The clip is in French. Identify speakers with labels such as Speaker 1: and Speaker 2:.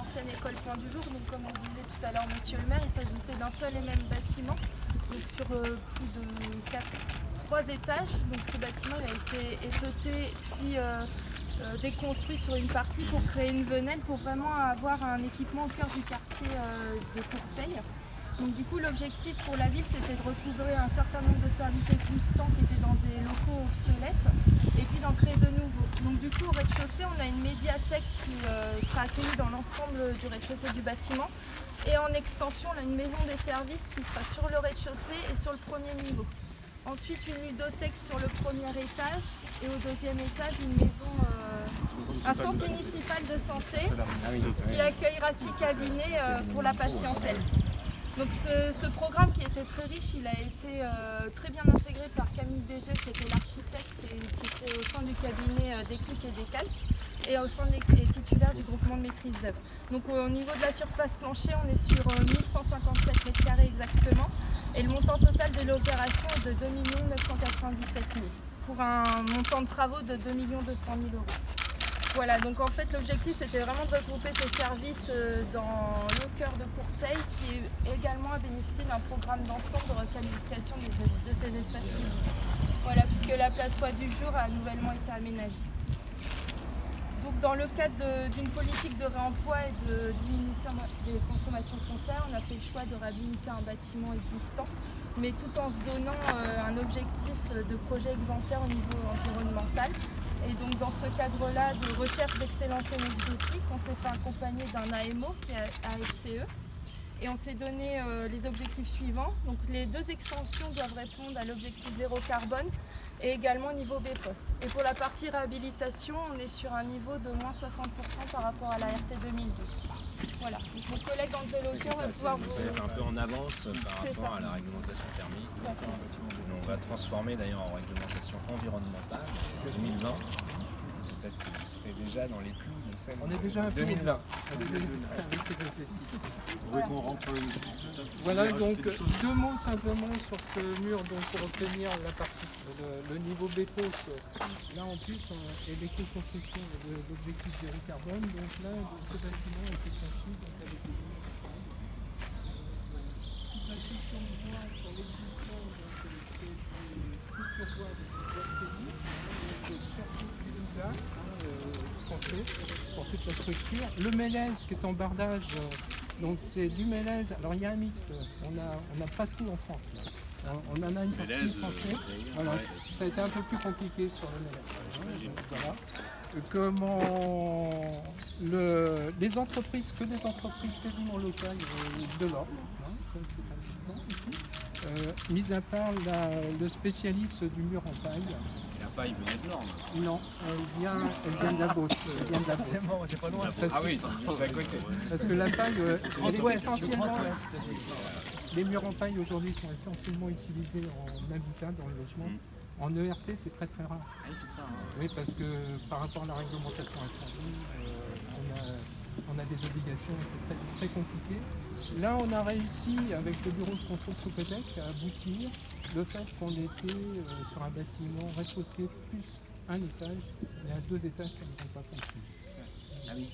Speaker 1: l'ancienne école Point du Jour. Donc comme on disait tout à l'heure monsieur le maire, il s'agissait d'un seul et même bâtiment, donc sur plus de 3 étages. Donc ce bâtiment il a été étoté puis déconstruit sur une partie pour créer une venelle, pour vraiment avoir un équipement au cœur du quartier de Courteil. Donc du coup l'objectif pour la ville c'était de recouvrer un certain nombre de services existants qui étaient dans des locaux obsolètes et puis d'en créer de nouveaux. Donc du coup au rez-de-chaussée on a une médiathèque qui sera accueillie dans l'ensemble du rez-de-chaussée du bâtiment et en extension on a une maison des services qui sera sur le rez-de-chaussée et sur le premier niveau. Ensuite une ludothèque sur le premier étage et au deuxième étage une maison, un centre municipal de santé qui accueillera 6 cabinets pour la patientèle. Donc ce programme qui était très riche, il a été très bien intégré par Camille Bézieux qui était l'architecte et qui était au sein du cabinet Déclic et Décalque et au sein des titulaires du groupement de maîtrise d'œuvre. Donc au niveau de la surface plancher, on est sur 1157 m² exactement et le montant total de l'opération est de 2 997 000 pour un montant de travaux de 2 200 000 €. Voilà, donc en fait l'objectif c'était vraiment de regrouper ces services dans le cœur de Courteil qui est également à bénéficier d'un programme d'ensemble de requalification de ces espaces publics. Voilà, puisque la place Point du Jour a nouvellement été aménagée. Donc dans le cadre d'une politique de réemploi et de diminution des consommations foncières, on a fait le choix de réhabiliter un bâtiment existant, mais tout en se donnant un objectif de projet exemplaire au niveau environnemental. Et donc dans ce cadre-là de recherche d'excellence énergétique, on s'est fait accompagner d'un AMO qui est AFCE. Et on s'est donné les objectifs suivants. Donc les 2 extensions doivent répondre à l'objectif zéro carbone et également au niveau BPOS. Et pour la partie réhabilitation, on est sur un niveau de moins 60% par rapport à la RT 2012. Voilà, donc mon collègue Angelo va pouvoir
Speaker 2: vous êtes un peu en avance par rapport à la réglementation thermique. On va transformer d'ailleurs en réglementation environnementale en 2020. Peut-être que vous serez déjà dans les clous de celle
Speaker 3: on est déjà un peu
Speaker 2: 2020.
Speaker 3: Voilà, donc 2 mots simplement sur ce mur donc, pour obtenir la partie, le niveau BPOS. Là en plus, et l'éco-construction de l'objectif zéro carbone. Donc là, ce bâtiment a été conçu donc, avec des toute l'instruction de bois sur l'existant, donc c'est structure bois avec des bois de crédit, donc sur toute une place. Pour toute la structure. Le mélèze qui est en bardage, donc c'est du mélèze. Alors il y a un mix, on n'a pas tout en France. Là. On en a une partie française. Voilà, ça a été un peu plus compliqué sur le mélèze. Voilà. Comment les entreprises, que des entreprises quasiment locales de l'ordre, hein, ça c'est important ici. Mis à part le spécialiste du mur en paille.
Speaker 2: La paille venait de Norme.
Speaker 3: Non, elle vient de la Beauce.
Speaker 2: C'est pas loin. Ah oui, c'est à côté.
Speaker 3: Parce que la paille, elle est essentiellement. Les murs en paille aujourd'hui sont essentiellement utilisés en habitat, dans le logement. En ERP, c'est très très rare.
Speaker 2: Ah oui, c'est très rare.
Speaker 3: Oui, parce que par rapport à la réglementation incendie, on a des obligations, c'est très, très compliqué. Là, on a réussi, avec le bureau de contrôle Sopetec, à aboutir le fait qu'on était sur un bâtiment rez-de-chaussée plus un étage, et à 2 étages qui ne sont pas construits.
Speaker 2: Ah oui.